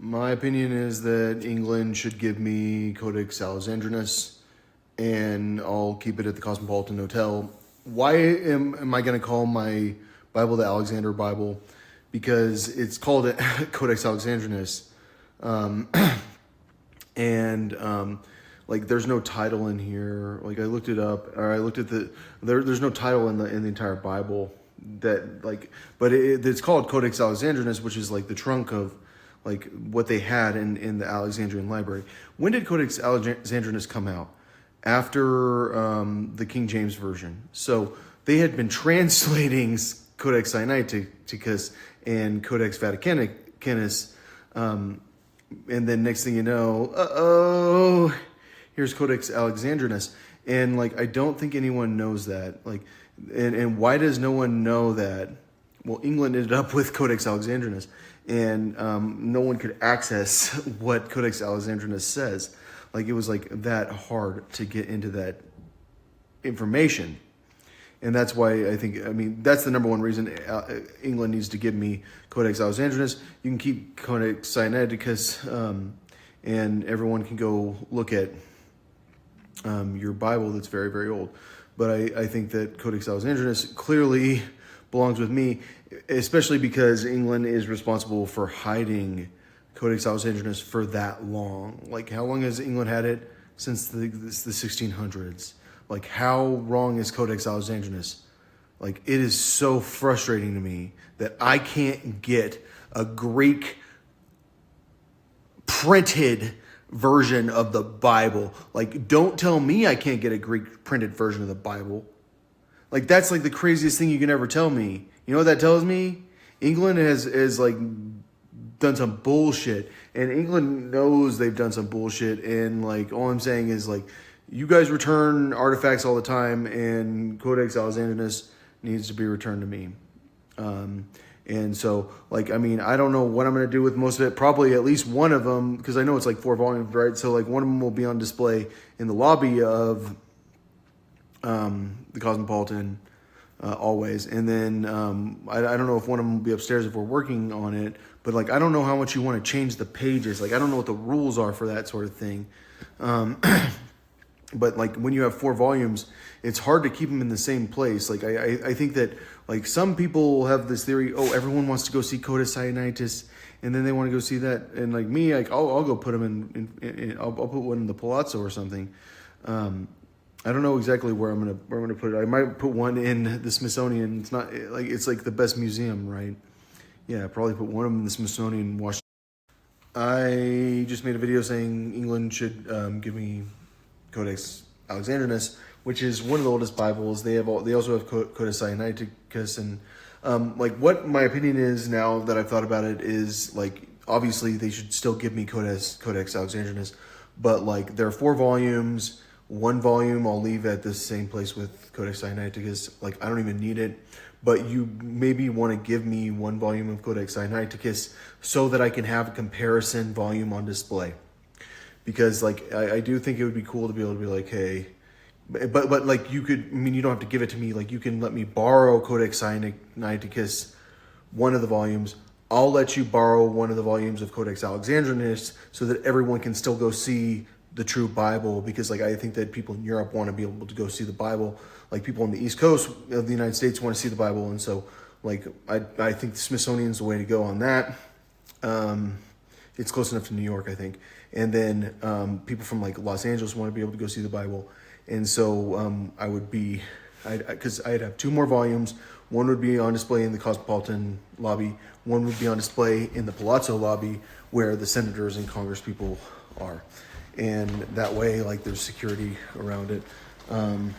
My opinion is that England should give me Codex Alexandrinus, and I'll keep it at the Cosmopolitan Hotel. Why am I going to call my Bible the Alexander Bible? Because it's called Codex Alexandrinus, um, and like there's no title in here. Like I looked it up, or I looked at there's no title in the entire Bible that like, but it's called Codex Alexandrinus, which is like the trunk of like what they had in the Alexandrian library. When did Codex Alexandrinus come out? After the King James version. So they had been translating Codex Sinaiticus and Codex Vaticanus, and then next thing you know, here's Codex Alexandrinus, and like I don't think anyone knows that. Like, and why does no one know that? Well, England ended up with Codex Alexandrinus, and no one could access what Codex Alexandrinus says. Like it was like that hard to get into that information. And that's why I mean, that's the number one reason England needs to give me Codex Alexandrinus. You can keep Codex Sinaiticus, and everyone can go look at your Bible that's very, very old. But I think that Codex Alexandrinus clearly belongs with me, especially because England is responsible for hiding Codex Alexandrinus for that long. Like, how long has England had it? Since the 1600s. Like, how wrong is Codex Alexandrinus? Like, it is so frustrating to me that I can't get a Greek printed version of the Bible. Like, don't tell me I can't get a Greek printed version of the Bible. Like, that's like the craziest thing you can ever tell me. You know what that tells me? England has like done some bullshit, and England knows they've done some bullshit, and like all I'm saying is like, you guys return artifacts all the time, and Codex Alexandrinus needs to be returned to me. And so, like, I mean, I don't know what I'm going to do with most of it. Probably at least one of them, because I know it's like 4 volumes, right? So, like, one of them will be on display in the lobby of the Cosmopolitan always. And then I don't know if one of them will be upstairs if we're working on it. But, like, I don't know how much you want to change the pages. Like, I don't know what the rules are for that sort of thing. But like when you have 4 volumes, it's hard to keep them in the same place. Like I think that like some people have this theory, oh, everyone wants to go see Codex Sinaiticus, and then they want to go see that. And like me, like I'll go put them in I'll put one in the Palazzo or something. I don't know exactly where I'm gonna put it. I might put one in the Smithsonian. It's not like it's like the best museum, right? Yeah, probably put one of them in the Smithsonian in Washington. I just made a video saying England should give me Codex Alexandrinus, which is one of the oldest Bibles. They also have Codex Sinaiticus, and like what my opinion is now that I've thought about it is like obviously they should still give me Codex Alexandrinus, but like there are 4 volumes. 1 volume I'll leave at the same place with Codex Sinaiticus. Like I don't even need it, but you maybe want to give me 1 volume of Codex Sinaiticus so that I can have a comparison volume on display. Because like I do think it would be cool to be able to be like, hey, but like you could, I mean, you don't have to give it to me. Like you can let me borrow Codex Sinaiticus, 1 of the volumes. I'll let you borrow 1 of the volumes of Codex Alexandrinus so that everyone can still go see the true Bible. Because like I think that people in Europe want to be able to go see the Bible. Like people on the East Coast of the United States want to see the Bible, and so like I think the Smithsonian's the way to go on that. It's close enough to New York, I think. And then people from like Los Angeles want to be able to go see the Bible. And so because I'd have 2 more volumes. 1 would be on display in the Cosmopolitan lobby. 1 would be on display in the Palazzo lobby where the senators and Congress people are. And that way, like there's security around it. And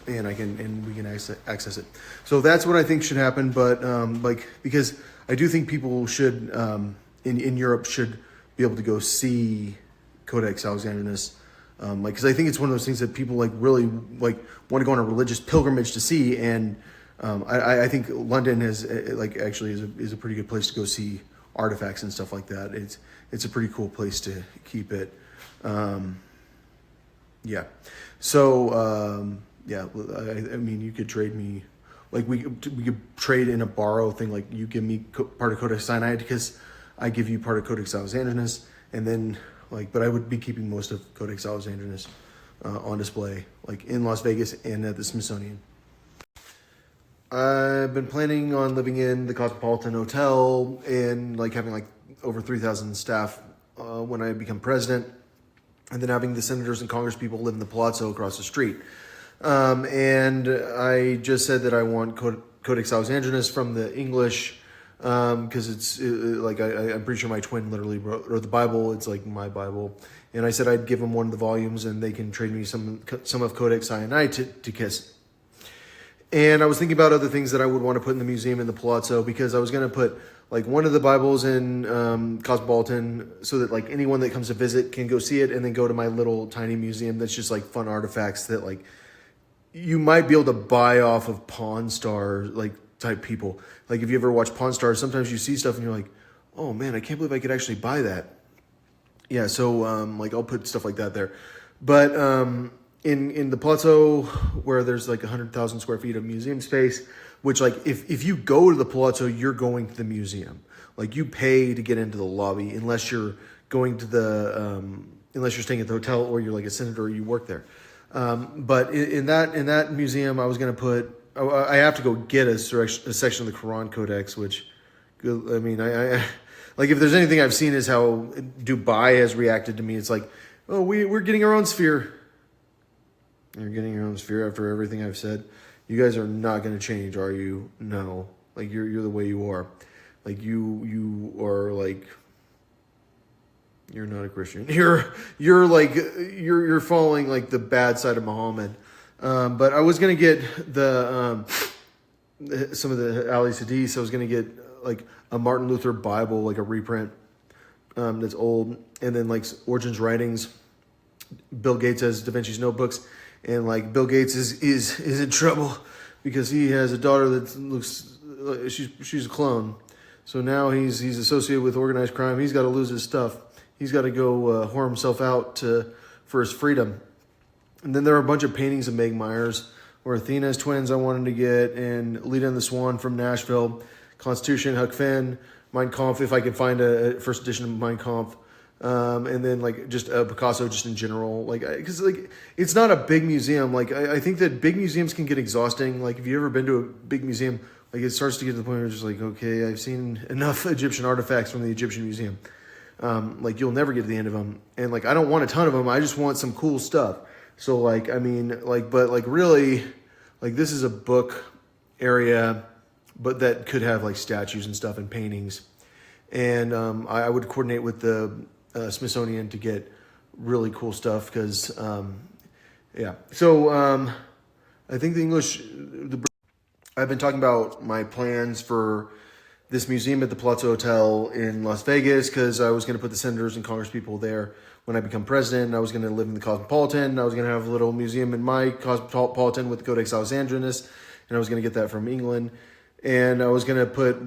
we can access it. So that's what I think should happen. But like, because I do think people should, in Europe should be able to go see Codex Alexandrinus, like because I think it's one of those things that people like really like want to go on a religious pilgrimage to see, and I think London has like actually is a pretty good place to go see artifacts and stuff like that. It's a pretty cool place to keep it. Yeah, so yeah, I mean you could trade me. Like we could trade in a borrow thing. Like you give me part of Codex Sinaiticus, I give you part of Codex Alexandrinus, and then but I would be keeping most of Codex Alexandrinus on display, like in Las Vegas and at the Smithsonian. I've been planning on living in the Cosmopolitan Hotel and having over 3,000 staff when I become president, and then having the senators and Congress people live in the Palazzo across the street. And I just said that I want Codex Alexandrinus from the English, because I'm pretty sure my twin literally wrote the Bible. It's like my Bible. And I said I'd give them one of the volumes and they can trade me some of Codex Sinaiticus. And I was thinking about other things that I would want to put in the museum in the Palazzo, because I was going to put one of the Bibles in Cosmopolitan, so that anyone that comes to visit can go see it, and then go to my little tiny museum that's just fun artifacts that you might be able to buy off of Pawn Star type people. If you ever watch Pawn Stars, sometimes you see stuff and you're like, oh man, I can't believe I could actually buy that. Yeah, so I'll put stuff like that there. But in the Palazzo, where there's 100,000 square feet of museum space, which if you go to the Palazzo, you're going to the museum. You pay to get into the lobby, unless you're going to unless you're staying at the hotel or you're a senator or you work there. But in that museum, I was going to put, I have to go get a section of the Quran Codex, which, I mean, I if there's anything I've seen is how Dubai has reacted to me. It's oh, we're getting our own sphere. You're getting your own sphere after everything I've said. You guys are not going to change, are you? No. You're the way you are. You are you're not a Christian. You're following the bad side of Muhammad. But I was gonna get some of the Ali Hadith. I was gonna get a Martin Luther Bible, a reprint that's old, and then Origen's writings. Bill Gates has Da Vinci's notebooks, and Bill Gates is in trouble because he has a daughter that looks she's a clone. So now he's associated with organized crime. He's got to lose his stuff. He's got to go whore himself out for his freedom. And then there are a bunch of paintings of Meg Myers, or Athena's twins I wanted to get, and Lita and the Swan from Nashville, Constitution, Huck Finn, Mein Kampf, if I could find a first edition of Mein Kampf, and then just Picasso just in general. Because it's not a big museum. I think that big museums can get exhausting. If you've ever been to a big museum, it starts to get to the point where it's just okay, I've seen enough Egyptian artifacts from the Egyptian Museum. You'll never get to the end of them. And I don't want a ton of them. I just want some cool stuff. So really, this is a book area, but that could have statues and stuff and paintings. And I would coordinate with the Smithsonian to get really cool stuff because, yeah. So I think I've been talking about my plans for this museum at the Palazzo Hotel in Las Vegas, because I was going to put the senators and Congress people there when I become president. I was going to live in the Cosmopolitan. I was going to have a little museum in my Cosmopolitan with the Codex Alexandrinus, and I was going to get that from England. And I was going to put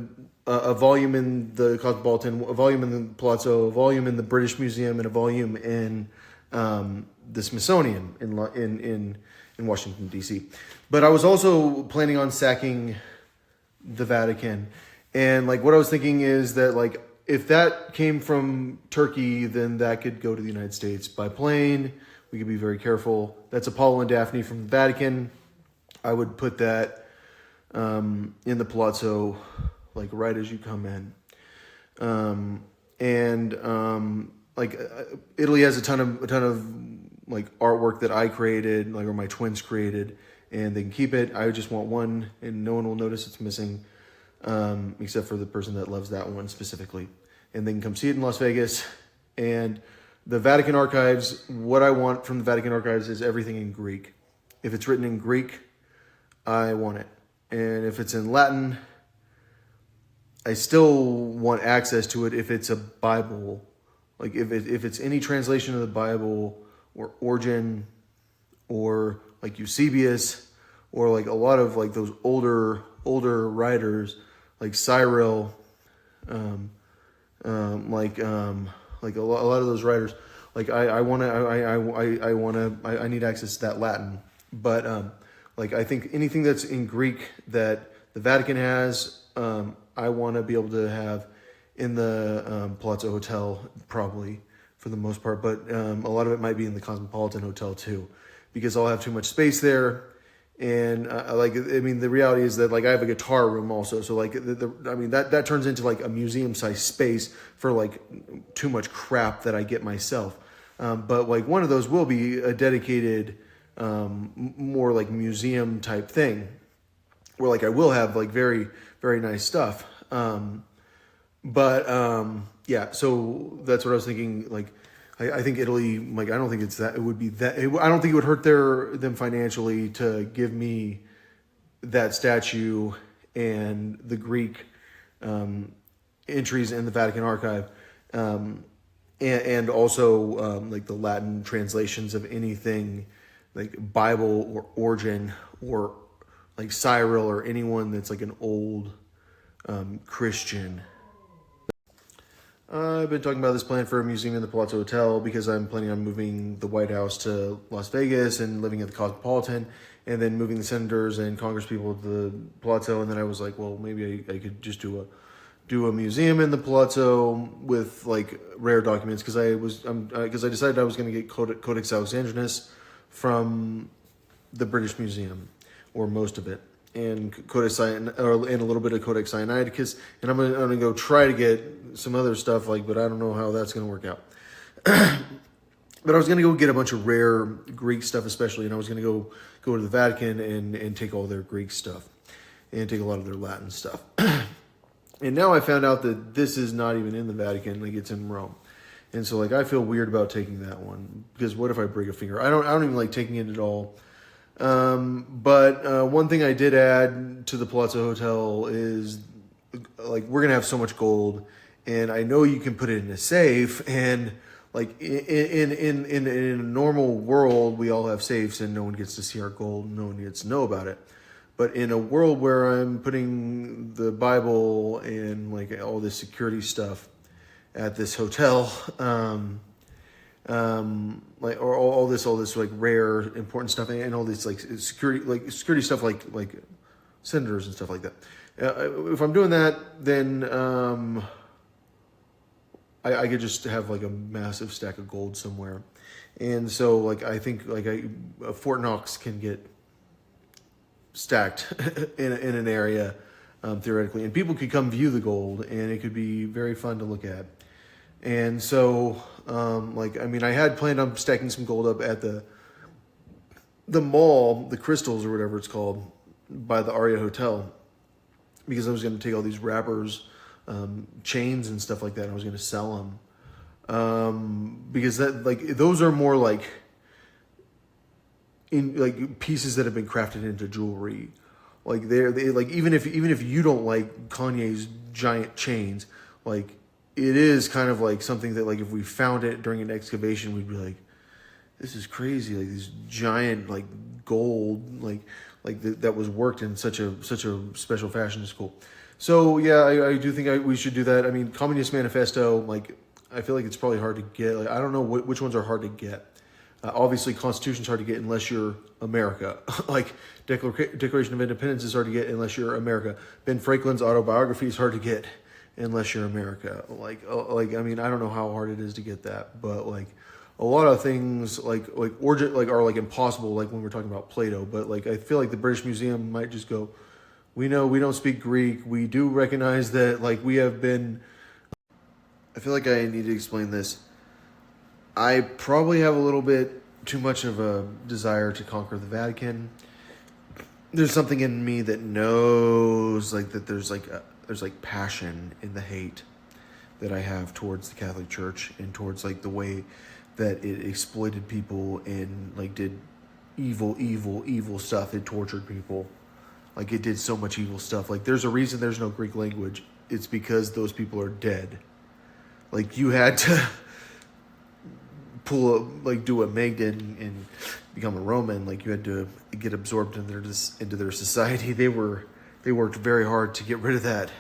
a volume in the Cosmopolitan, a volume in the Palazzo, a volume in the British Museum, and a volume in the Smithsonian in Washington, D.C. But I was also planning on sacking the Vatican. And what I was thinking is that if that came from Turkey, then that could go to the United States by plane. We could be very careful. That's Apollo and Daphne from the Vatican. I would put that in the Palazzo, right as you come in. Italy has a ton of artwork that I created, or my twins created, and they can keep it. I just want one, and no one will notice it's missing. Except for the person that loves that one specifically. And they can come see it in Las Vegas. And the Vatican Archives, what I want from the Vatican Archives is everything in Greek. If it's written in Greek, I want it. And if it's in Latin, I still want access to it if it's a Bible. If it's any translation of the Bible, or Origen, or Eusebius, or a lot of those older writers, Cyril, a lot of those writers. I need access to that Latin. But I think anything that's in Greek that the Vatican has, I want to be able to have in the Palazzo Hotel, probably for the most part, but a lot of it might be in the Cosmopolitan Hotel too, because I'll have too much space there. And the reality is that like I have a guitar room also, so like that turns into like a museum size space for like too much crap that I get myself. But like one of those will be a dedicated, more like museum type thing, where like I will have like very very nice stuff. Yeah, so that's what I was thinking. Like, I think Italy, like, I don't think it's that, it would be that, I don't think it would hurt them financially to give me that statue and the Greek entries in the Vatican archive, and also like the Latin translations of anything like Bible or Origin or like Cyril or anyone that's like an old Christian. I've been talking about this plan for a museum in the Palazzo Hotel because I'm planning on moving the White House to Las Vegas and living at the Cosmopolitan, and then moving the senators and Congress people to the Palazzo. And then I was like, well, maybe I could just do a museum in the Palazzo with like rare documents, because I decided I was going to get Codex Alexandrinus from the British Museum, or most of it, and and a little bit of Codex Sinaiticus, and I'm gonna go try to get some other stuff, but I don't know how that's gonna work out. But I was gonna go get a bunch of rare Greek stuff, especially, and I was gonna go to the Vatican and take all their Greek stuff and take a lot of their Latin stuff. And now I found out that this is not even in the Vatican; like it's in Rome. And so like I feel weird about taking that one, because what if I break a finger? I don't even like taking it at all. But one thing I did add to the Palazzo Hotel is like we're gonna have so much gold, and I know you can put it in a safe, and like in a normal world we all have safes and no one gets to see our gold, no one gets to know about it. But in a world where I'm putting the Bible and like all this security stuff at this hotel, like or all this like rare important stuff, and all this like security stuff like senators and stuff like that. If I'm doing that, then I could just have like a massive stack of gold somewhere, and so like I think like Fort Knox can get stacked in an area theoretically, and people could come view the gold, and it could be very fun to look at. And so, I had planned on stacking some gold up at the mall, the Crystals or whatever it's called, by the Aria Hotel, because I was going to take all these wrappers, chains and stuff like that, and I was going to sell them, because that those are more like in pieces that have been crafted into jewelry. Like they even if you don't like Kanye's giant chains, like. It is kind of like something that like if we found it during an excavation, we'd be like, this is crazy. Like these giant like gold that was worked in such a special fashion is cool. So yeah, I do think we should do that. I mean, Communist Manifesto, like I feel like it's probably hard to get. Like, I don't know which ones are hard to get. Obviously, Constitution's hard to get unless you're America. Like Declaration of Independence is hard to get unless you're America. Ben Franklin's autobiography is hard to get unless you're America. I mean, I don't know how hard it is to get that, but like a lot of things are like impossible, like when we're talking about Plato. But like I feel like the British Museum might just go, we know we don't speak Greek. We do recognize that like we have been. I feel like I need to explain this. I probably have a little bit too much of a desire to conquer the Vatican. There's something in me that knows like that there's passion in the hate that I have towards the Catholic Church and towards like the way that it exploited people and like did evil stuff. It tortured people. Like it did so much evil stuff. Like there's a reason there's no Greek language. It's because those people are dead. Like you had to do what Meg did and become a Roman. Like you had to get absorbed into their society. They worked very hard to get rid of that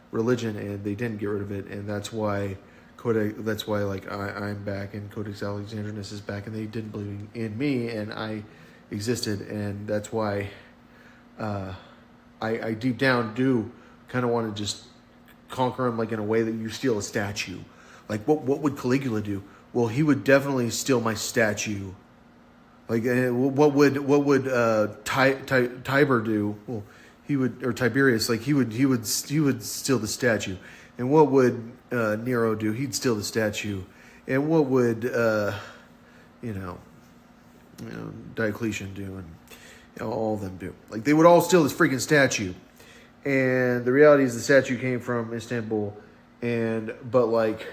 religion, and they didn't get rid of it, and that's why I'm back, and Codex Alexandrinus is back, and they didn't believe in me, and I existed, and that's why I deep down do kind of want to just conquer them like in a way that you steal a statue. Like what would Caligula do? Well, he would definitely steal my statue. Like what would Tiber do? Well, he would, or Tiberius, like he would steal the statue. And what would Nero do? He'd steal the statue. And what would Diocletian do? And all of them do. Like they would all steal this freaking statue. And the reality is the statue came from Istanbul, but like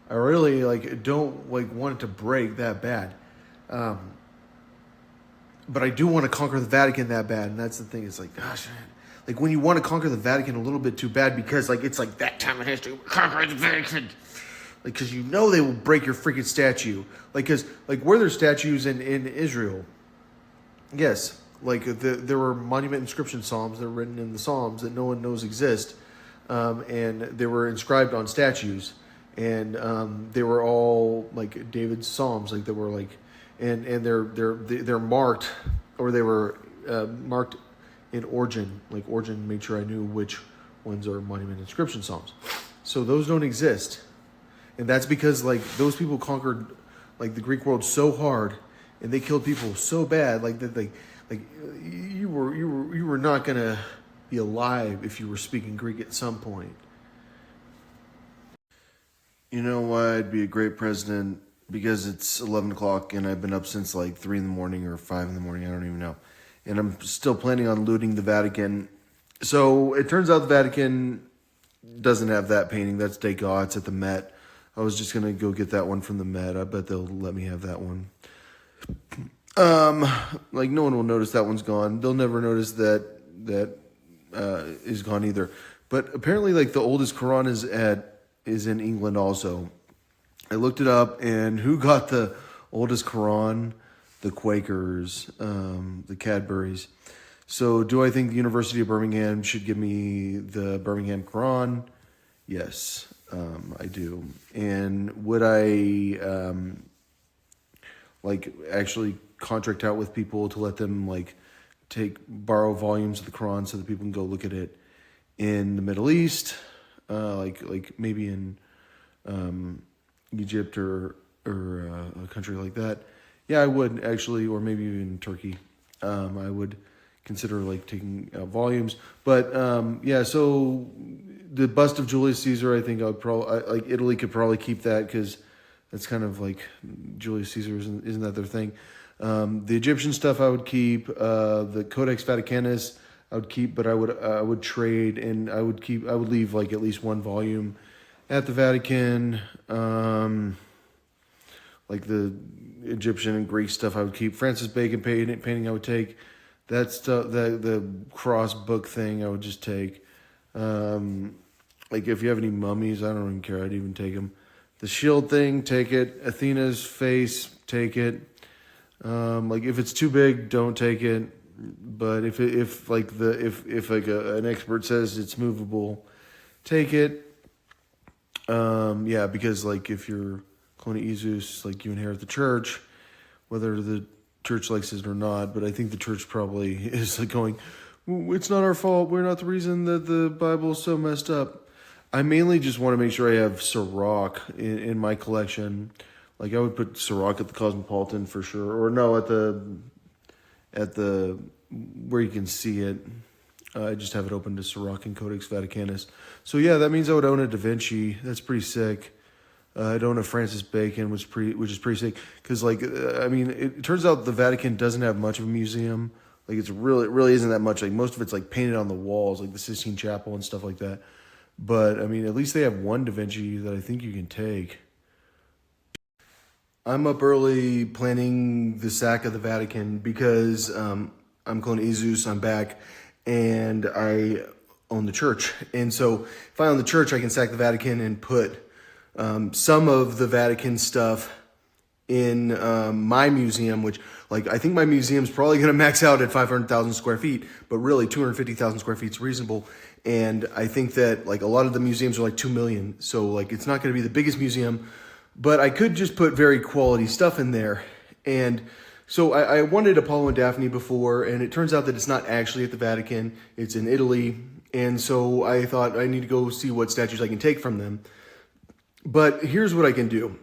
I really like don't like want it to break that bad. But I do want to conquer the Vatican that bad, and that's the thing. It's like, gosh, man. Like when you want to conquer the Vatican a little bit too bad because like it's like that time in history, conquer the Vatican. Like, because you know they will break your freaking statue. Like, because like were there statues in Israel? Yes. Like there were monument inscription psalms that were written in the Psalms that no one knows exist, and they were inscribed on statues, and they were all like David's psalms, like they were like, and they're marked, or they were marked in Origen. Like Origen made sure I knew which ones are monument inscription psalms. So those don't exist, and that's because like those people conquered like the Greek world so hard, and they killed people so bad, like that they. Like you were not gonna be alive if you were speaking Greek at some point. You know why I'd be a great president? Because it's 11 o'clock and I've been up since like 3 in the morning or 5 in the morning. I don't even know. And I'm still planning on looting the Vatican. So it turns out the Vatican doesn't have that painting. That's Degas. It's at the Met. I was just gonna go get that one from the Met. I bet they'll let me have that one. Like no one will notice that one's gone. They'll never notice that is gone either. But apparently, like the oldest Quran is in England also. I looked it up, and who got the oldest Quran? The Quakers, the Cadburys. So, do I think the University of Birmingham should give me the Birmingham Quran? Yes, I do. And would I like actually contract out with people to let them like borrow volumes of the Quran so that people can go look at it in the Middle East, like maybe in Egypt or a country like that? Yeah, I would actually, or maybe even Turkey. I would consider like taking out volumes, but yeah. So the bust of Julius Caesar, I think I would probably like Italy could probably keep that because that's kind of like Julius Caesar isn't that their thing. The Egyptian stuff I would keep. The Codex Vaticanus I would keep, but I would trade, and I would leave like at least one volume at the Vatican. Like the Egyptian and Greek stuff I would keep. Francis Bacon painting I would take. That stuff, the cross book thing I would just take. Like if you have any mummies, I don't even care. I'd even take them. The shield thing, take it. Athena's face, take it. Like if it's too big, don't take it. But if an expert says it's movable, take it. Yeah, because like if you're Clone Jesus, like you inherit the church, whether the church likes it or not. But I think the church probably is like going, it's not our fault. We're not the reason that the Bible is so messed up. I mainly just want to make sure I have Sirach in my collection. Like I would put Sirach at the Cosmopolitan for sure, or no, at the where you can see it. I just have it open to Sirach and Codex Vaticanus. So yeah, that means I would own a Da Vinci. That's pretty sick. I'd own a Francis Bacon, which is pretty sick. Because like, I mean, it turns out the Vatican doesn't have much of a museum. Like it really isn't that much. Like most of it's like painted on the walls, like the Sistine Chapel and stuff like that. But I mean, at least they have one Da Vinci that I think you can take. I'm up early planning the sack of the Vatican because I'm Clone Jesus, I'm back, and I own the church. And so if I own the church, I can sack the Vatican and put some of the Vatican stuff in my museum, which like I think my museum's probably going to max out at 500,000 square feet, but really 250,000 square feet is reasonable. And I think that like a lot of the museums are like 2 million. So like it's not going to be the biggest museum, but I could just put very quality stuff in there. And So I wanted Apollo and Daphne before, and it turns out that it's not actually at the Vatican. It's in Italy. And so I thought I need to go see what statues I can take from them. But here's what I can do.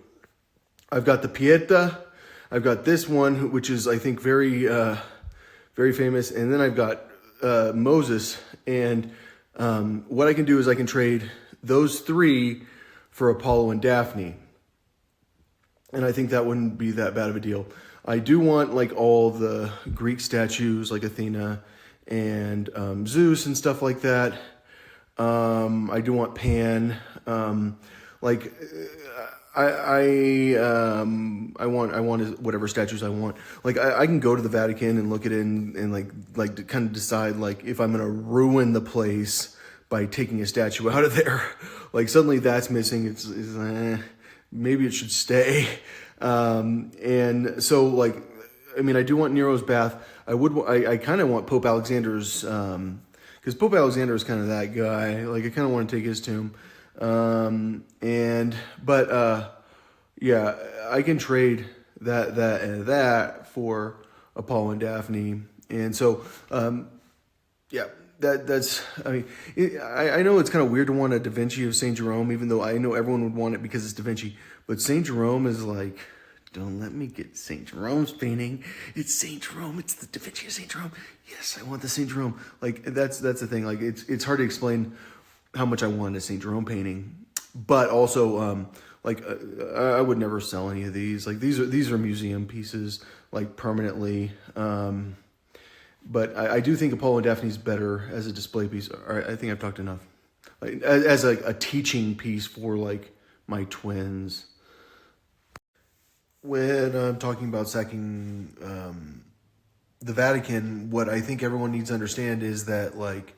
I've got the Pieta. I've got this one, which is, I think, very famous. And then I've got Moses. And what I can do is I can trade those three for Apollo and Daphne. And I think that wouldn't be that bad of a deal. I do want like all the Greek statues like Athena and Zeus and stuff like that. I do want Pan. Like I want whatever statues I want. Like I can go to the Vatican and look at it and like to kind of decide like if I'm gonna ruin the place by taking a statue out of there. Like suddenly that's missing. It's maybe it should stay. And so like, I mean, I do want Nero's bath. I kind of want Pope Alexander's, because Pope Alexander is kind of that guy. Like I kind of want to take his tomb. Yeah, I can trade that for Apollo and Daphne. And so, yeah, that's, I mean, I know it's kind of weird to want a Da Vinci of St. Jerome, even though I know everyone would want it because it's Da Vinci. But St. Jerome is like, don't let me get St. Jerome's painting. It's St. Jerome. It's the Da Vinci of St. Jerome. Yes, I want the St. Jerome. Like, that's the thing. Like, it's hard to explain how much I want a St. Jerome painting. But also, I would never sell any of these. Like, these are museum pieces, like, permanently. But I do think Apollo and Daphne is better as a display piece. All right, I think I've talked enough. Like, as a teaching piece for, like, my twins. When I'm talking about sacking the Vatican, what I think everyone needs to understand is that, like,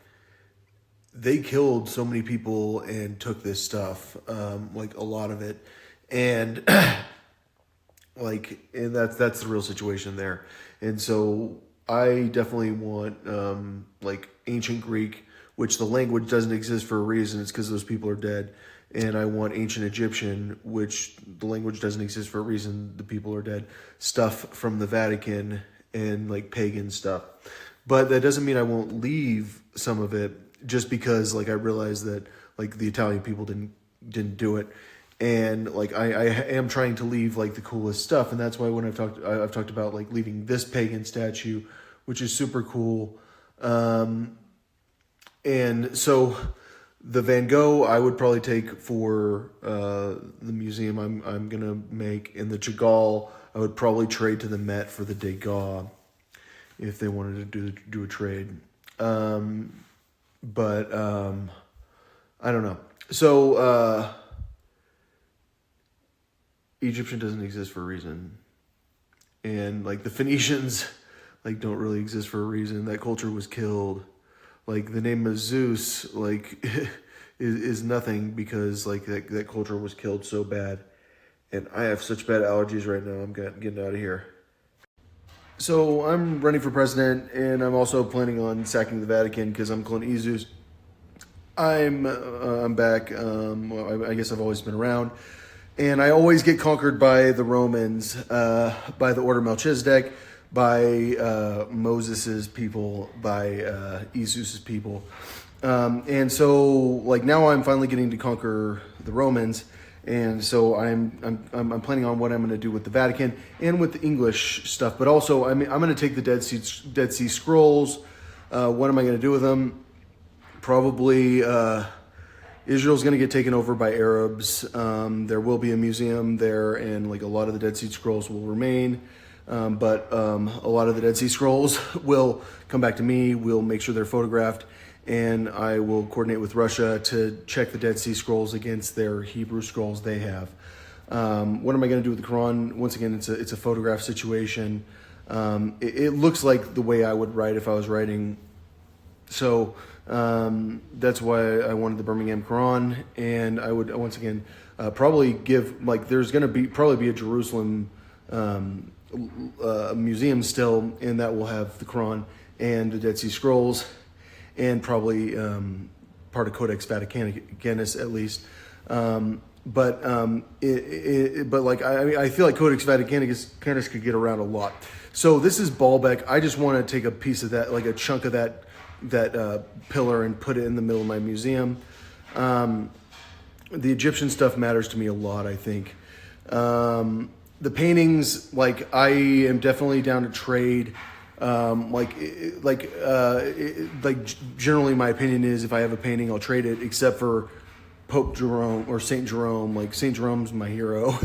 they killed so many people and took this stuff, like a lot of it. And, and that's the real situation there. And so I definitely want, like, ancient Greek, which the language doesn't exist for a reason. It's because those people are dead. And I want ancient Egyptian, which the language doesn't exist for a reason. The people are dead. Stuff from the Vatican and like pagan stuff. But that doesn't mean I won't leave some of it just because like I realized that like the Italian people didn't do it. And like I am trying to leave like the coolest stuff. And that's why when I've talked about like leaving this pagan statue, which is super cool. And so the Van Gogh I would probably take for the museum I'm gonna make, and the Chagall I would probably trade to the Met for the Degas if they wanted to do a trade. I don't know. So Egyptian doesn't exist for a reason, and like the Phoenicians like don't really exist for a reason. That culture was killed. Like the name of Zeus, like is nothing because like that culture was killed so bad, and I have such bad allergies right now. I'm getting out of here. So I'm running for president, and I'm also planning on sacking the Vatican because I'm Clone Zeus. I'm back. Well, I guess I've always been around, and I always get conquered by the Romans, by the Order of Melchizedek, by Moses's people, by Zeus's people, and so like now I'm finally getting to conquer the Romans, and so I'm planning on what I'm going to do with the Vatican and with the English stuff, but also I'm going to take the Dead Sea Scrolls. What am I going to do with them? Probably Israel's going to get taken over by Arabs. There will be a museum there, and like a lot of the Dead Sea Scrolls will remain. But a lot of the Dead Sea Scrolls will come back to me. We'll make sure they're photographed, and I will coordinate with Russia to check the Dead Sea Scrolls against their Hebrew scrolls they have. What am I going to do with the Quran? Once again, it's a photograph situation. It looks like the way I would write if I was writing. So that's why I wanted the Birmingham Quran, and I would once again probably give like there's going to probably be a Jerusalem museum still, and that will have the Quran and the Dead Sea Scrolls, and probably part of Codex Vaticanus at least. but but like I feel like Codex Vaticanus could get around a lot. So this is Baalbek. I just want to take a piece of that, like a chunk of that pillar, and put it in the middle of my museum. The Egyptian stuff matters to me a lot, I think. The paintings, like, I am definitely down to trade. Generally, my opinion is if I have a painting, I'll trade it, except for Pope Jerome or Saint Jerome. Like, Saint Jerome's my hero.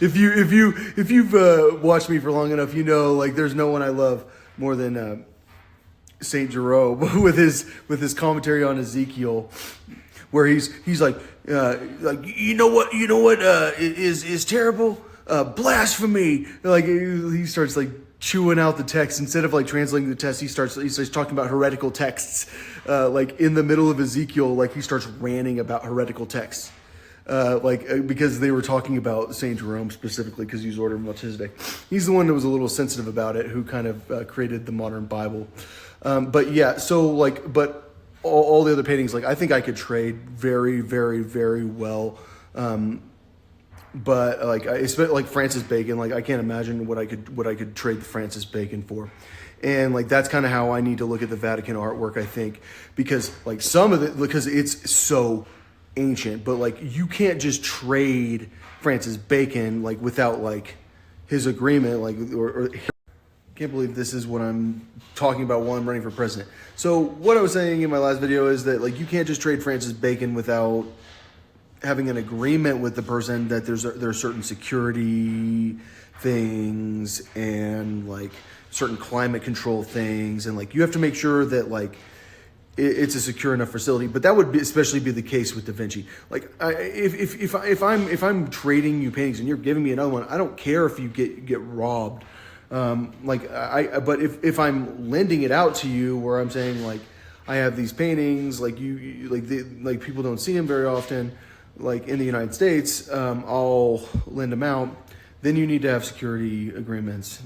If you've watched me for long enough, you know, like, there's no one I love more than Saint Jerome with his commentary on Ezekiel, where he's like you know what is terrible, blasphemy. Like, he starts like chewing out the text instead of like translating the text. He starts talking about heretical texts, like in the middle of Ezekiel. Like, he starts ranting about heretical texts, because they were talking about Saint Jerome specifically, because he's Order of Melchizedek. He's the one that was a little sensitive about it, who kind of created the modern Bible. But yeah, so like, but all the other paintings, like, I think I could trade very, very, very well. But like, I expect, like, Francis Bacon, like, I can't imagine what I could trade the Francis Bacon for. And like, that's kind of how I need to look at the Vatican artwork, I think, because like because it's so ancient, but like, you can't just trade Francis Bacon like without like his agreement, like, or can't believe this is what I'm talking about while I'm running for president. So what I was saying in my last video is that, like, you can't just trade Francis Bacon without having an agreement with the person that there are certain security things and like certain climate control things, and like, you have to make sure that like it's a secure enough facility. But that would especially be the case with Da Vinci. Like, if I'm trading you paintings and you're giving me another one, I don't care if you get robbed. But if I'm lending it out to you, where I'm saying like, I have these paintings, like like people don't see them very often, like in the United States, I'll lend them out. Then you need to have security agreements.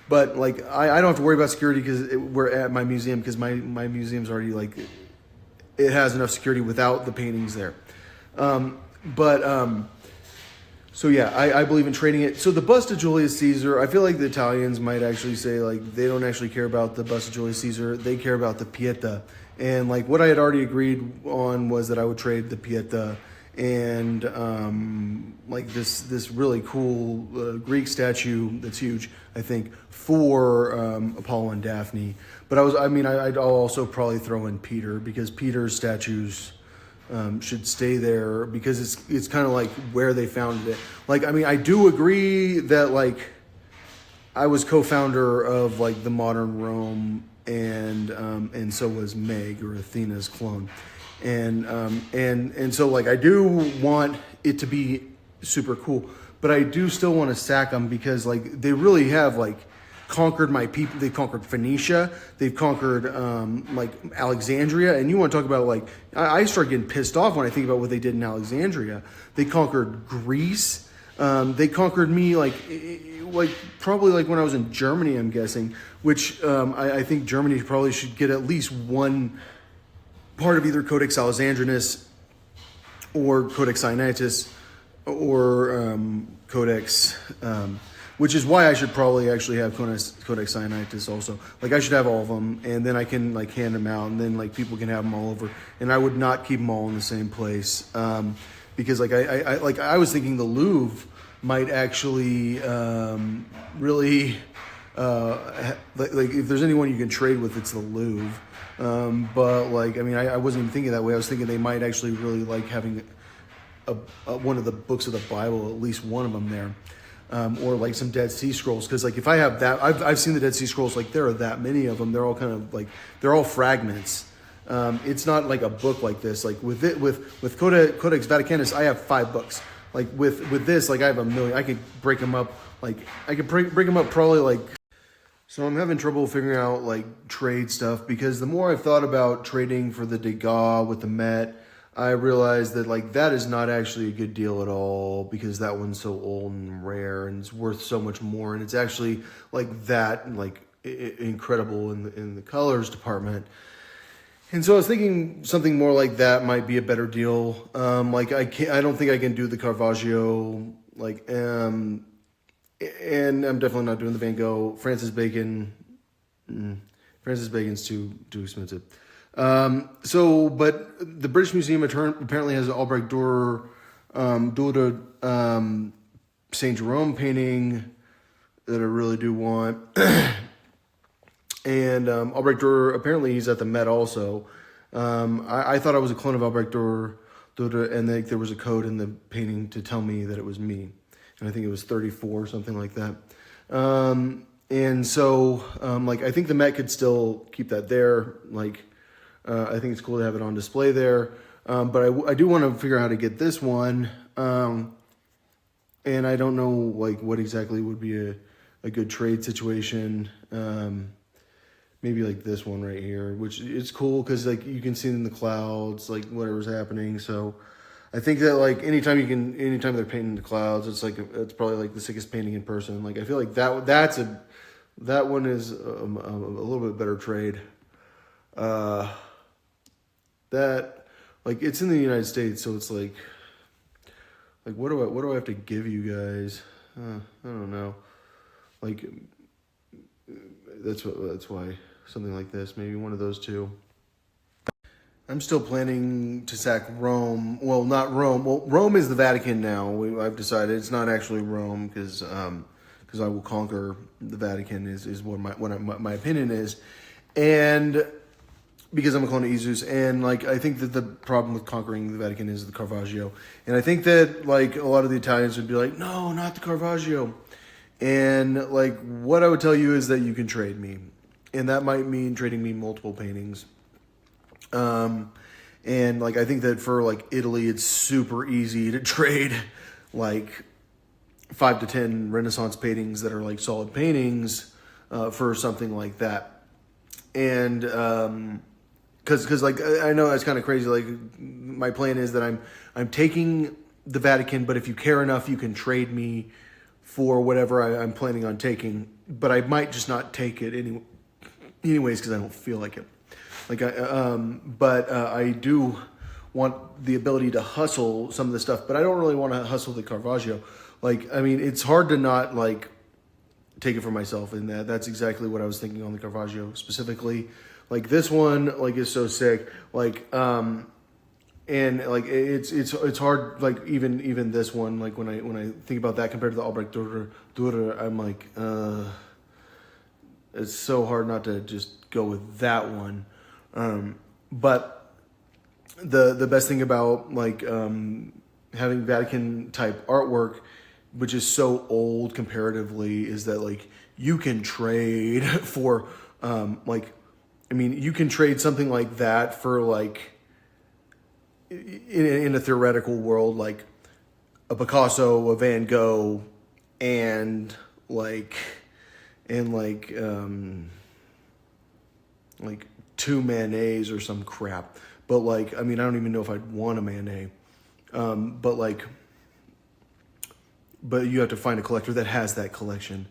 But like, I don't have to worry about security because we're at my museum, because my museum's already like, it has enough security without the paintings there. So yeah, I believe in trading it. So the bust of Julius Caesar, I feel like the Italians might actually say like, they don't actually care about the bust of Julius Caesar. They care about the Pieta. And like, what I had already agreed on was that I would trade the Pieta and like this really cool Greek statue that's huge, I think, for Apollo and Daphne. But I'd also probably throw in Peter, because Peter's statues should stay there, because it's kind of like where they founded it. Like, I mean, I do agree that like, I was co-founder of like the modern Rome, and so was Meg, or Athena's clone. And so like, I do want it to be super cool, but I do still want to sack them, because like, they really have like conquered my people. They conquered Phoenicia. They've conquered like Alexandria. And you want to talk about like, I start getting pissed off when I think about what they did in Alexandria. They conquered Greece. They conquered me like probably like when I was in Germany, I'm guessing, which I think Germany probably should get at least one part of either Codex Alexandrinus or Codex Sinaiticus or Codex, which is why I should probably actually have Codex Sinaiticus also. Like, I should have all of them, and then I can like hand them out, and then like people can have them all over. And I would not keep them all in the same place, because like I was thinking the Louvre might actually really like if there's anyone you can trade with, it's the Louvre. But like, I mean, I wasn't even thinking that way. I was thinking they might actually really like having one of the books of the Bible, at least one of them there, or like some Dead Sea Scrolls. Because like, if I have that, I've seen the Dead Sea Scrolls. Like, there are that many of them. They're all kind of like, they're all fragments. It's not like a book like this. Like with Codex Vaticanus, I have 5 books. Like with this, like I have 1 million. I could break them up. Like I could break them up probably like. So I'm having trouble figuring out like trade stuff, because the more I've thought about trading for the Degas with the Met, I realized that like that is not actually a good deal at all, because that one's so old and rare and it's worth so much more, and it's actually like that like incredible in the colors department. And so I was thinking something more like that might be a better deal. Like I don't think I can do the Caravaggio. And I'm definitely not doing the Van Gogh. Francis Bacon's too expensive. But the British Museum apparently has an Albrecht Dürer Saint Jerome painting that I really do want. And Albrecht Dürer, apparently he's at the Met also. I thought I was a clone of Albrecht Dürer, and there was a code in the painting to tell me that it was me. And I think it was 34, something like that. And so, I think the Met could still keep that there. I think it's cool to have it on display there. But I do want to figure out how to get this one. And I don't know, what exactly would be a good trade situation. Maybe this one right here, which it's cool because you can see it in the clouds, whatever's happening. So I think that anytime they're painting the clouds, it's probably the sickest painting in person. I feel like that one is a little bit better trade. It's in the United States, so it's what do I have to give you guys? I don't know. That's why something like this, maybe one of those two. I'm still planning to sack Rome. Well, not Rome. Well, Rome is the Vatican now. I've decided it's not actually Rome because I will conquer the Vatican is what my opinion is, and because I'm a clone of Jesus, and I think that the problem with conquering the Vatican is the Caravaggio, and I think that a lot of the Italians would be like, no, not the Caravaggio, and what I would tell you is that you can trade me, and that might mean trading me multiple paintings. And I think that for Italy, it's super easy to trade 5 to 10 Renaissance paintings that are solid paintings for something like that. And because I know that's kind of crazy. My plan is that I'm taking the Vatican, but if you care enough, you can trade me for whatever I'm planning on taking. But I might just not take it anyways because I don't feel like it. I do want the ability to hustle some of the stuff, but I don't really want to hustle the Caravaggio. It's hard to not take it for myself, and that's exactly what I was thinking on the Caravaggio specifically. This one, is so sick. It's hard. Even this one, when I think about that compared to the Albrecht Dürer, I'm it's so hard not to just go with that one. But the best thing about having Vatican type artwork, which is so old comparatively, is that you can trade for you can trade something like that for in a theoretical world a Picasso, a Van Gogh, and two Manets or some crap. But I don't even know if I'd want a Manet. But you have to find a collector that has that collection,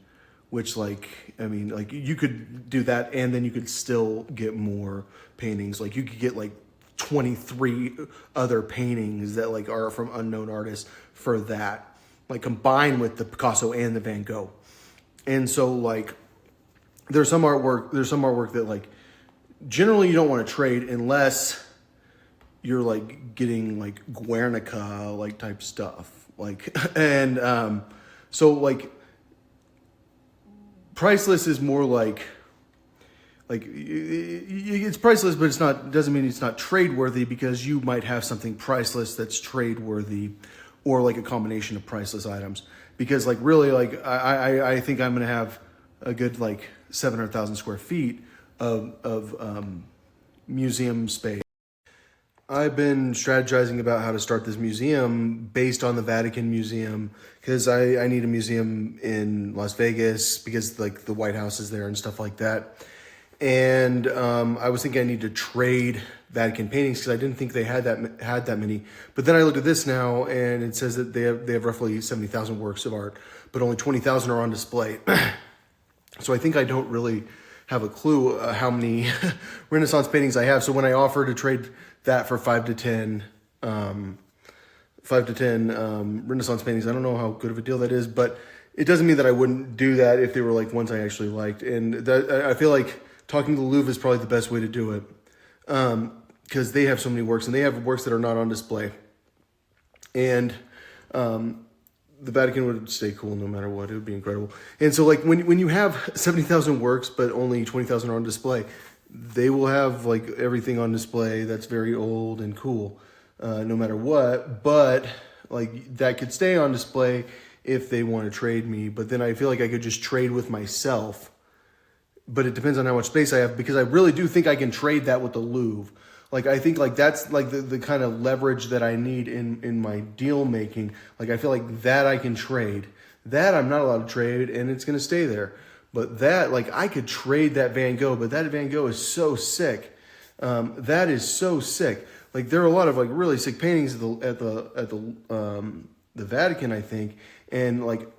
which you could do that, and then you could still get more paintings. You could get 23 other paintings that are from unknown artists for that, combined with the Picasso and the Van Gogh. And so there's some artwork that generally you don't want to trade unless you're getting Guernica type stuff. Priceless is more it's priceless, but doesn't mean it's not trade worthy, because you might have something priceless that's trade worthy, or a combination of priceless items. Because really I think I'm gonna have a good 700,000 square feet of museum space. I've been strategizing about how to start this museum based on the Vatican Museum, because I need a museum in Las Vegas because the White House is there and stuff like that. And I was thinking I need to trade Vatican paintings because I didn't think they had that many. But then I looked at this now, and it says that they have roughly 70,000 works of art, but only 20,000 are on display. So I think I don't really have a clue how many Renaissance paintings I have. So when I offer to trade that for 5 to 10 Renaissance paintings, I don't know how good of a deal that is, but it doesn't mean that I wouldn't do that if they were like ones I actually liked. And that, I feel like talking to the Louvre is probably the best way to do it, because they have so many works, and they have works that are not on display. And the Vatican would stay cool no matter what. It would be incredible. And so, like, when you have 70,000 works, but only 20,000 are on display, they will have like everything on display that's very old and cool, no matter what. But like that could stay on display if they want to trade me. But then I feel like I could just trade with myself. But it depends on how much space I have, because I really do think I can trade that with the Louvre. Like, I think like that's like the kind of leverage that I need in my deal making. Like, I feel like that I can trade. That I'm not allowed to trade, and it's going to stay there. But that, like, I could trade that Van Gogh, but that Van Gogh is so sick. That is so sick. Like, there are a lot of like really sick paintings at the Vatican, I think. And like,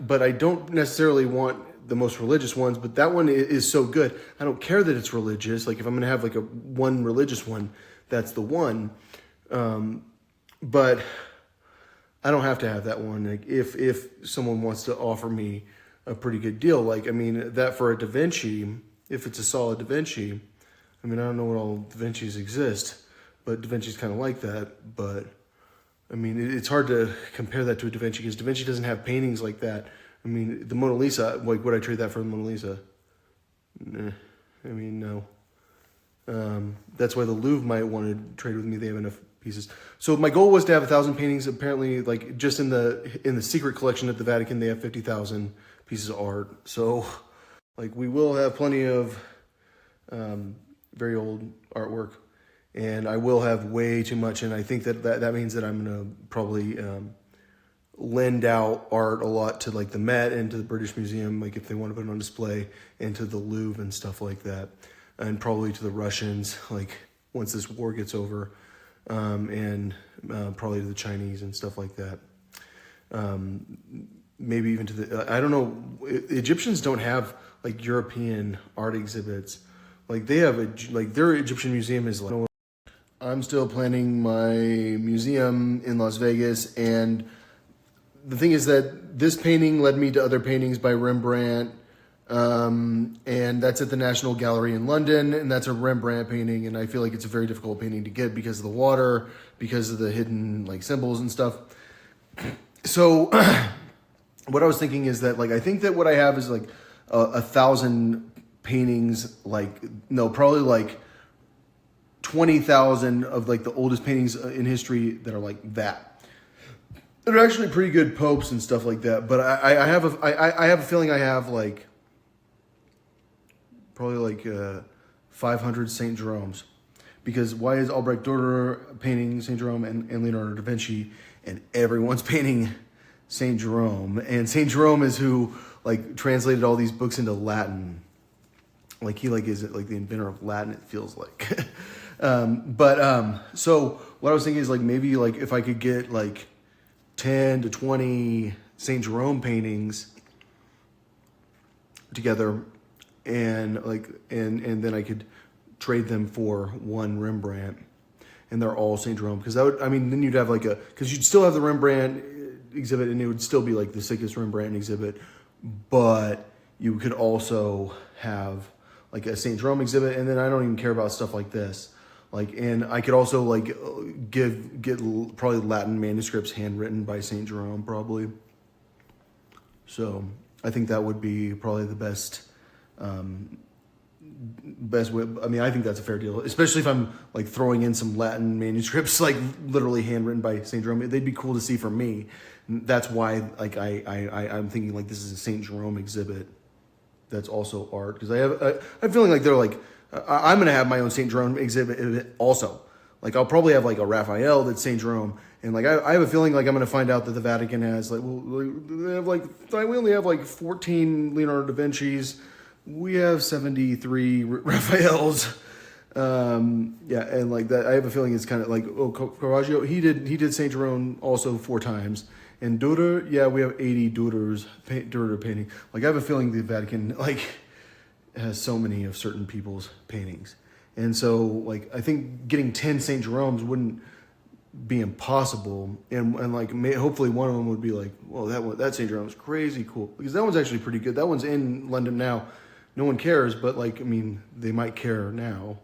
but I don't necessarily want the most religious ones, but that one is so good. I don't care that it's religious. Like, if I'm going to have like one religious one, that's the one. But I don't have to have that one. Like, if someone wants to offer me a pretty good deal, like, I mean, that for a Da Vinci, if it's a solid Da Vinci, I mean, I don't know what all Da Vinci's exist, but Da Vinci's kind of like that. But I mean, it's hard to compare that to a Da Vinci, because Da Vinci doesn't have paintings like that. I mean, the Mona Lisa, like, would I trade that for the Mona Lisa? Nah, I mean, no. That's why the Louvre might want to trade with me. They have enough pieces. So my goal was to have 1,000 paintings. Apparently, like, just in the secret collection at the Vatican, they have 50,000 pieces of art. So, like, we will have plenty of very old artwork, and I will have way too much. And I think that means that I'm gonna probably lend out art a lot to like the Met and to the British Museum, like if they want to put it on display, and to the Louvre and stuff like that, and probably to the Russians, like once this war gets over, and probably to the Chinese and stuff like that. Maybe even to the, I don't know, Egyptians don't have like European art exhibits. Like they have like their Egyptian museum is like, I'm still planning my museum in Las Vegas, and the thing is that this painting led me to other paintings by Rembrandt, and that's at the National Gallery in London, and that's a Rembrandt painting, and I feel like it's a very difficult painting to get because of the water, because of the hidden like symbols and stuff. So what I was thinking is that, like, I think that what I have is like 1,000 paintings, like, no, probably like 20,000 of like the oldest paintings in history that are like that. They're actually pretty good popes and stuff like that, but I have a feeling I have like probably like 500 St. Jerome's, because why is Albrecht Dürer painting St. Jerome and Leonardo da Vinci, and everyone's painting St. Jerome, and St. Jerome is who like translated all these books into Latin. Like he like is like the inventor of Latin, it feels like. So what I was thinking is like maybe like if I could get like 10 to 20 St. Jerome paintings together, and like and then I could trade them for one Rembrandt, and they're all St. Jerome, because that would, I mean, then you'd have like because you'd still have the Rembrandt exhibit, and it would still be like the sickest Rembrandt exhibit, but you could also have like a St. Jerome exhibit, and then I don't even care about stuff like this. Like, and I could also like get probably Latin manuscripts handwritten by St. Jerome, probably. So I think that would be probably the best way. I mean, I think that's a fair deal, especially if I'm like throwing in some Latin manuscripts, like literally handwritten by St. Jerome. They'd be cool to see for me. That's why, like, I'm thinking like this is a St. Jerome exhibit that's also art, because I'm feeling like they're like, I'm going to have my own St. Jerome exhibit also. Like, I'll probably have like a Raphael that's St. Jerome. And like, I have a feeling like I'm going to find out that the Vatican has like, well, they have like, we only have like 14 Leonardo da Vinci's. We have 73 Raphaels. Yeah. And like that, I have a feeling it's kind of like, Caravaggio, he did St. Jerome also 4 times. And Dürer, yeah, we have 80 Dürer painting. Like, I have a feeling the Vatican, like, has so many of certain people's paintings. And so, like, I think getting 10 St. Jerome's wouldn't be impossible. And like, hopefully one of them would be like, well, that St. Jerome's crazy cool. Because that one's actually pretty good. That one's in London now. No one cares, but like, I mean, they might care now.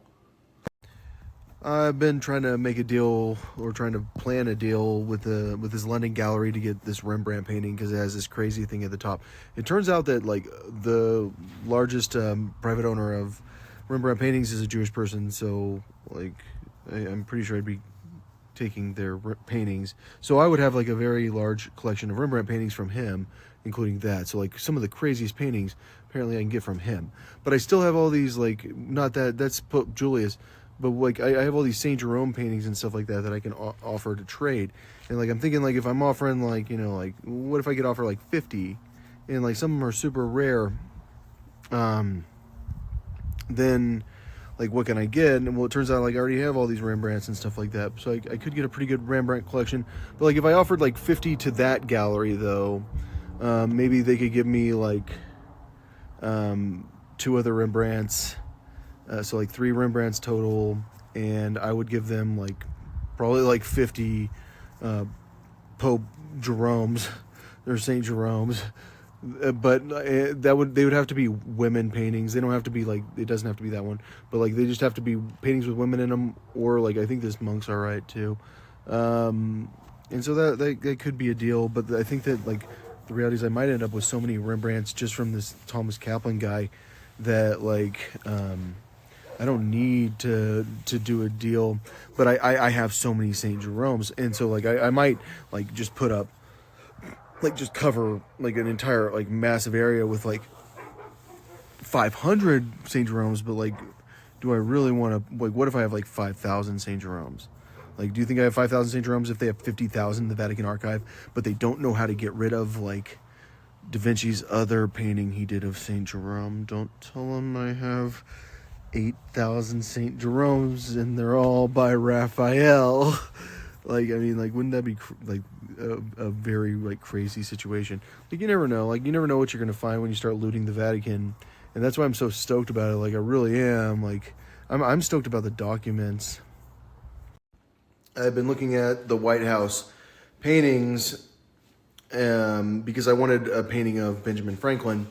I've been trying to make a deal, or trying to plan a deal with this London gallery to get this Rembrandt painting, because it has this crazy thing at the top. It turns out that like the largest private owner of Rembrandt paintings is a Jewish person, so like I'm pretty sure I'd be taking their paintings. So I would have like a very large collection of Rembrandt paintings from him, including that. So like some of the craziest paintings apparently I can get from him. But I still have all these, like, not that, that's Pope Julius, but like I have all these Saint Jerome paintings and stuff like that that I can offer to trade. And like I'm thinking, like, if I'm offering, like, you know, like, what if I could offer like 50, and like some of them are super rare, then like what can I get? And well, it turns out like I already have all these Rembrandts and stuff like that, so I could get a pretty good Rembrandt collection. But like if I offered like 50 to that gallery though, maybe they could give me like 2 other Rembrandts, so like 3 Rembrandts total, and I would give them like probably like 50 Pope Jerome's or Saint Jerome's. But they would have to be women paintings. They don't have to be like, it doesn't have to be that one, but like they just have to be paintings with women in them, or like I think this monk's all right too. And so that could be a deal. But I think that like the reality is I might end up with so many Rembrandts just from this Thomas Kaplan guy that like I don't need to do a deal. But I have so many Saint Jerome's, and so like I might like just put up, like, just cover like an entire like massive area with like 500 St. Jerome's. But like, do I really want to, like, what if I have like 5,000 St. Jerome's? Like, do you think I have 5,000 St. Jerome's if they have 50,000 in the Vatican archive, but they don't know how to get rid of like Da Vinci's other painting he did of St. Jerome? Don't tell them I have 8,000 St. Jerome's and they're all by Raphael. Like, I mean, like, wouldn't that be like a very like crazy situation? Like, you never know. Like, you never know what you're gonna find when you start looting the Vatican, and that's why I'm so stoked about it. Like, I really am. Like, I'm stoked about the documents. I've been looking at the White House paintings because I wanted a painting of Benjamin Franklin,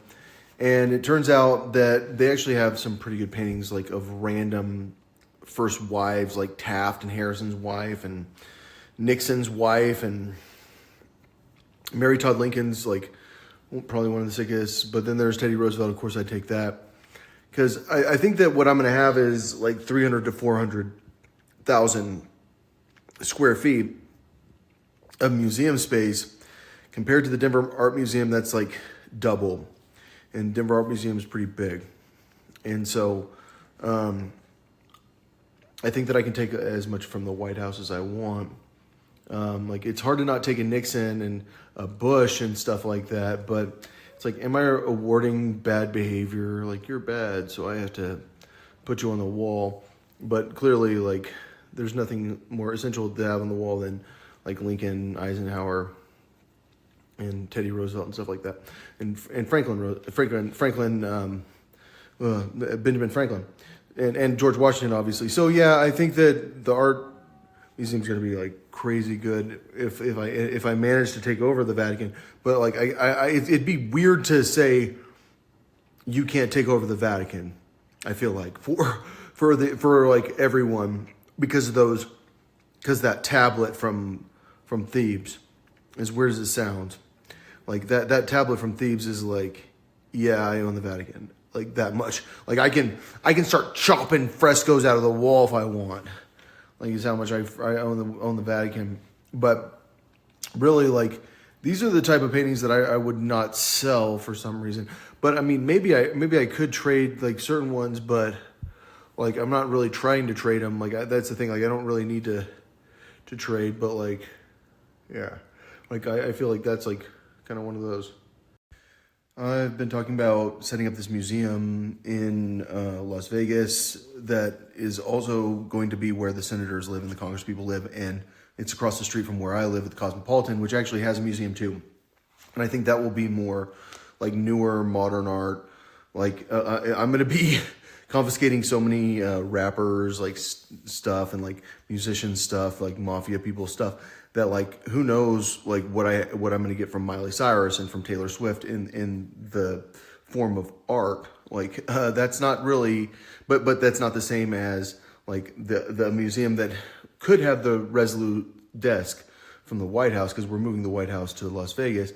and it turns out that they actually have some pretty good paintings, like of random first wives, like Taft and Harrison's wife and Nixon's wife and Mary Todd Lincoln's, like, probably one of the sickest. But then there's Teddy Roosevelt. Of course, I'd take that, because I think that what I'm going to have is like 300 to 400,000 square feet of museum space compared to the Denver Art Museum. That's like double, and Denver Art Museum is pretty big. And so I think that I can take as much from the White House as I want. Like, it's hard to not take a Nixon and a Bush and stuff like that, but it's like, am I awarding bad behavior? Like, you're bad, so I have to put you on the wall. But clearly, like, there's nothing more essential to have on the wall than like Lincoln, Eisenhower, and Teddy Roosevelt and stuff like that, and Benjamin Franklin, and George Washington, obviously. So yeah, I think that the art museum's going to be like crazy good if I manage to take over the Vatican. But like it'd be weird to say you can't take over the Vatican. I feel like for like everyone, because that tablet from Thebes, as weird as it sounds, like that tablet from Thebes is like, yeah, I own the Vatican, like that much. Like I can start chopping frescoes out of the wall if I want. Like, is how much I own the Vatican. But really, like, these are the type of paintings that I would not sell for some reason. But I mean, maybe I could trade like certain ones, but like I'm not really trying to trade them. Like that's the thing. Like I don't really need to trade, but like, yeah, like I feel like that's like kind of one of those. I've been talking about setting up this museum in Las Vegas that is also going to be where the senators live and the Congress people live, and it's across the street from where I live at the Cosmopolitan, which actually has a museum too. And I think that will be more like newer modern art, like I'm gonna be confiscating so many rappers like stuff and like musician stuff, like mafia people stuff, that like who knows like what I'm gonna get from Miley Cyrus and from Taylor Swift in the form of art. Like that's not really, but that's not the same as like the museum that could have the Resolute desk from the White House, because we're moving the White House to Las Vegas,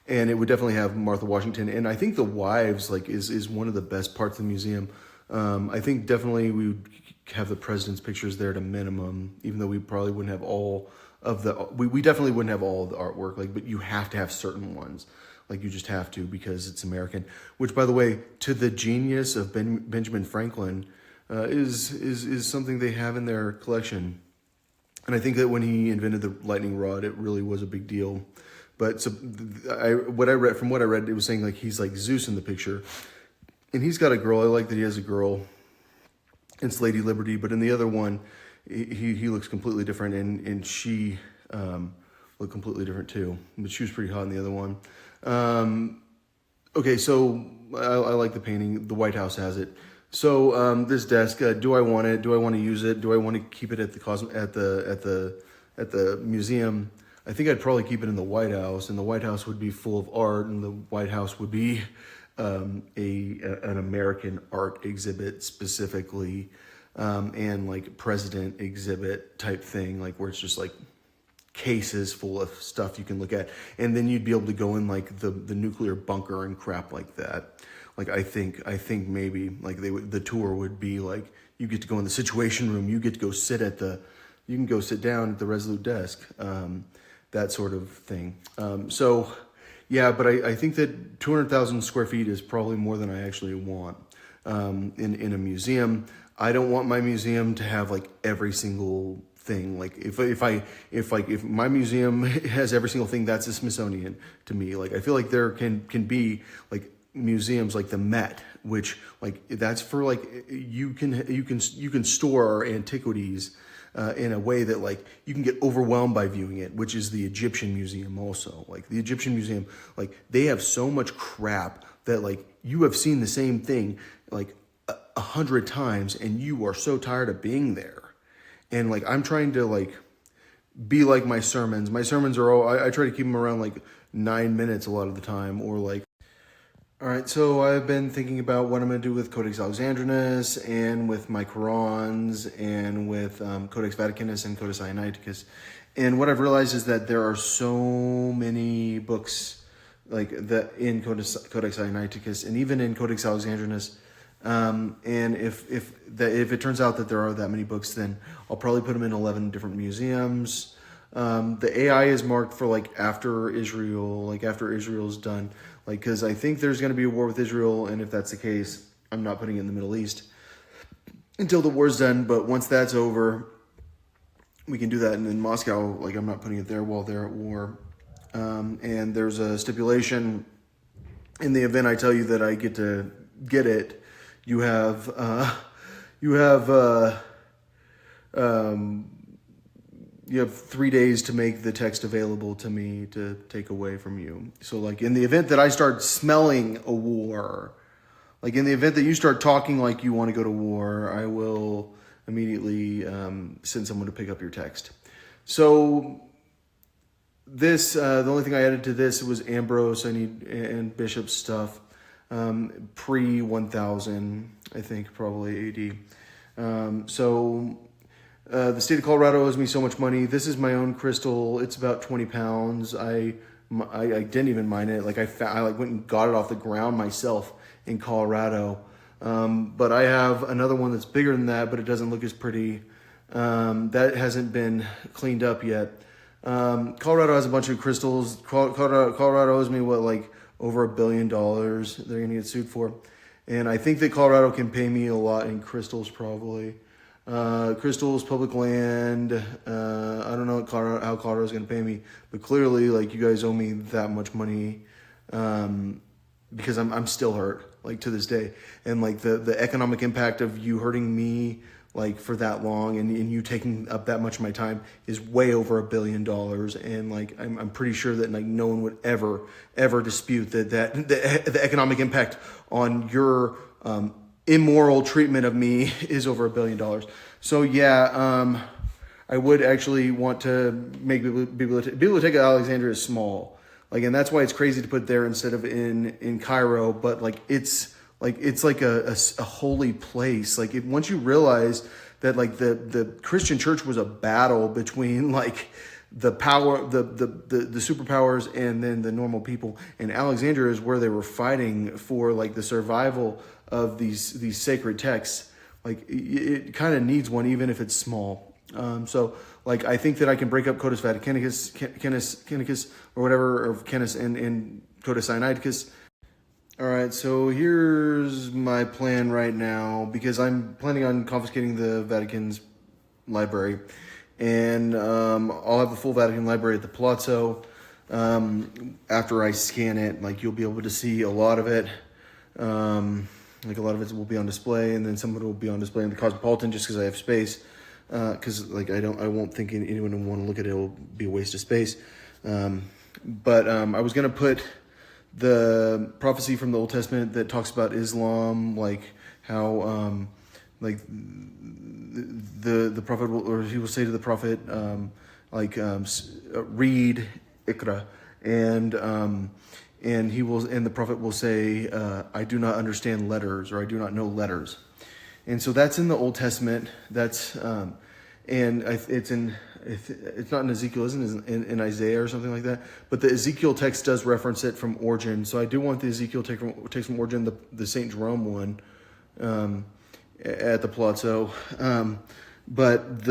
and it would definitely have Martha Washington. And I think the wives like is one of the best parts of the museum. I think definitely we would have the president's pictures there at a minimum, even though we probably wouldn't have all of the, we definitely wouldn't have all of the artwork, like, but you have to have certain ones. Like you just have to, because it's American. Which, by the way, to the genius of Benjamin Franklin, is something they have in their collection. And I think that when he invented the lightning rod, it really was a big deal. But so what I read, it was saying like he's like Zeus in the picture, and he's got a girl. I like that he has a girl. It's Lady Liberty, but in the other one, he looks completely different, and she looked completely different too. But she was pretty hot in the other one. Okay, so I like the painting. The White House has it. So this desk, do I want it? Do I want to use it? Do I want to keep it at the museum? I think I'd probably keep it in the White House, and the White House would be full of art, and the White House would be an American art exhibit specifically, and like president exhibit type thing, like where it's just like cases full of stuff you can look at, and then you'd be able to go in like the nuclear bunker and crap like that. Like I think maybe like the tour would be like, you get to go in the Situation Room, you get to go you can go sit down at the Resolute desk, that sort of thing. So yeah, but I think that 200,000 square feet is probably more than I actually want in a museum. I don't want my museum to have like every single thing. Like if my museum has every single thing, that's the Smithsonian to me. Like I feel like there can be like museums like the Met, which like that's for like you can store antiquities in a way that like you can get overwhelmed by viewing it, which is the Egyptian Museum also. Like the Egyptian Museum, like they have so much crap that like you have seen the same thing like 100 times, and you are so tired of being there. And like I'm trying to like be like my sermons. My sermons are all, I try to keep them around like 9 minutes a lot of the time, or like. All right, so I've been thinking about what I'm going to do with Codex Alexandrinus and with my Qurans and with Codex Vaticanus and Codex Sinaiticus. And what I've realized is that there are so many books like that in Codex Sinaiticus and even in Codex Alexandrinus. And if it turns out that there are that many books, then I'll probably put them in 11 different museums. The AI is marked for like after Israel's done. Like, because I think there's going to be a war with Israel, and if that's the case, I'm not putting it in the Middle East until the war's done. But once that's over, we can do that. And in Moscow, like, I'm not putting it there while they're at war. And there's a stipulation in the event I tell you that I get to get it. You have 3 days to make the text available to me to take away from you. So like in the event that I start smelling a war, like in the event that you start talking like you want to go to war, I will immediately send someone to pick up your text. So this, the only thing I added to this was Ambrose and Bishop stuff, pre-1000, I think, probably AD. The state of Colorado owes me so much money. This is my own crystal. It's about 20 pounds. I didn't even mine it. Like I went and got it off the ground myself in Colorado. But I have another one that's bigger than that, but it doesn't look as pretty. That hasn't been cleaned up yet. Colorado has a bunch of crystals. Colorado owes me over $1 billion. They're going to get sued for. And I think that Colorado can pay me a lot in crystals probably. Crystals, public land. I don't know how Colorado's going to pay me, but clearly, like, you guys owe me that much money, because I'm still hurt, like, to this day. And like the economic impact of you hurting me, like for that long, and you taking up that much of my time is way over $1 billion. And like I'm pretty sure that like no one would ever dispute that the economic impact on your immoral treatment of me is over $1 billion. So yeah, I would actually want to make Biblioteca Alexandria is small, like, and that's why it's crazy to put there instead of in Cairo. But like it's like a holy place. Like once you realize that like the Christian church was a battle between like the superpowers and then the normal people, and Alexandria is where they were fighting for like the survival of these sacred texts. Like it kind of needs one, even if it's small. So like I think that I can break up Codex Vaticanicus or whatever, or Canis and Codex Sinaiticus. All right, so here's my plan right now, because I'm planning on confiscating the Vatican's library, and I'll have the full Vatican library at the Palazzo. After I scan it, like you'll be able to see a lot of it. Like a lot of it will be on display, and then some of it will be on display in the Cosmopolitan, just because I have space. Because like I won't think anyone will want to look at it. It'll be a waste of space. But I was gonna put the prophecy from the Old Testament that talks about Islam, like how like the prophet will, or he will say to the prophet, read Iqra, and he will, and the prophet will say, I do not understand letters, or I do not know letters. And so that's in the Old Testament. That's it's not in Ezekiel, isn't it? In Isaiah or something like that. But the Ezekiel text does reference it from Origen. So I do want the Ezekiel text from Origen, the Saint Jerome one, at the Palazzo. But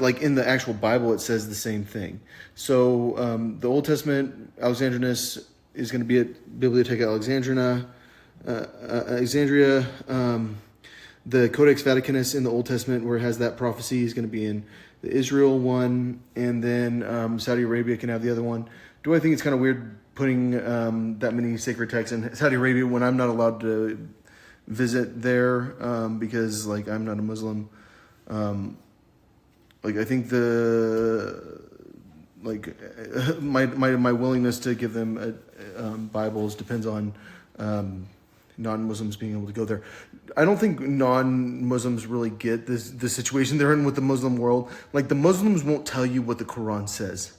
like in the actual Bible, it says the same thing. So the Old Testament Alexandrinus is going to be at Biblioteca Alexandria. The Codex Vaticanus in the Old Testament, where it has that prophecy, is going to be in the Israel one, and then Saudi Arabia can have the other one. Do I think it's kind of weird putting that many sacred texts in Saudi Arabia when I'm not allowed to visit there, because like I'm not a Muslim? Like I think my willingness to give them Bibles depends on non-Muslims being able to go there. I don't think non-Muslims really get the situation they're in with the Muslim world. Like the Muslims won't tell you what the Quran says,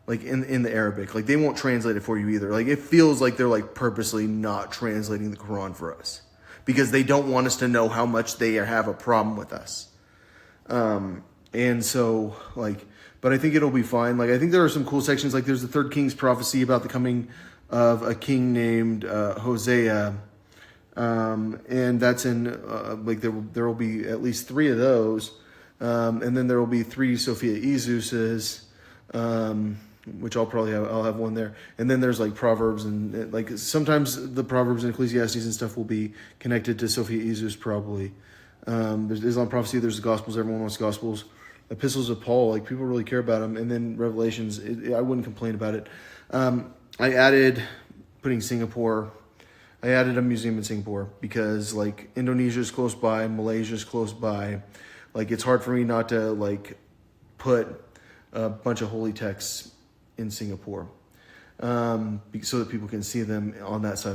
like in the Arabic. Like they won't translate it for you either. Like it feels like they're like purposely not translating the Quran for us because they don't want us to know how much they have a problem with us. And so like, but I think it'll be fine. Like I think there are some cool sections. Like there's the Third King's prophecy about the coming of a king named Hosea. And that's in like there will be at least 3 of those, and then there will be 3 Sophia Isuses, which I'll have one there, and then there's like Proverbs, and like sometimes the Proverbs and Ecclesiastes and stuff will be connected to Sophia Isus probably. There's Islam prophecy, there's the Gospels, everyone wants Gospels, epistles of Paul, like people really care about them, and then Revelations. I wouldn't complain about it. I added I added a museum in Singapore because like Indonesia is close by, Malaysia is close by. Like it's hard for me not to like put a bunch of holy texts in Singapore, so that people can see them on that side.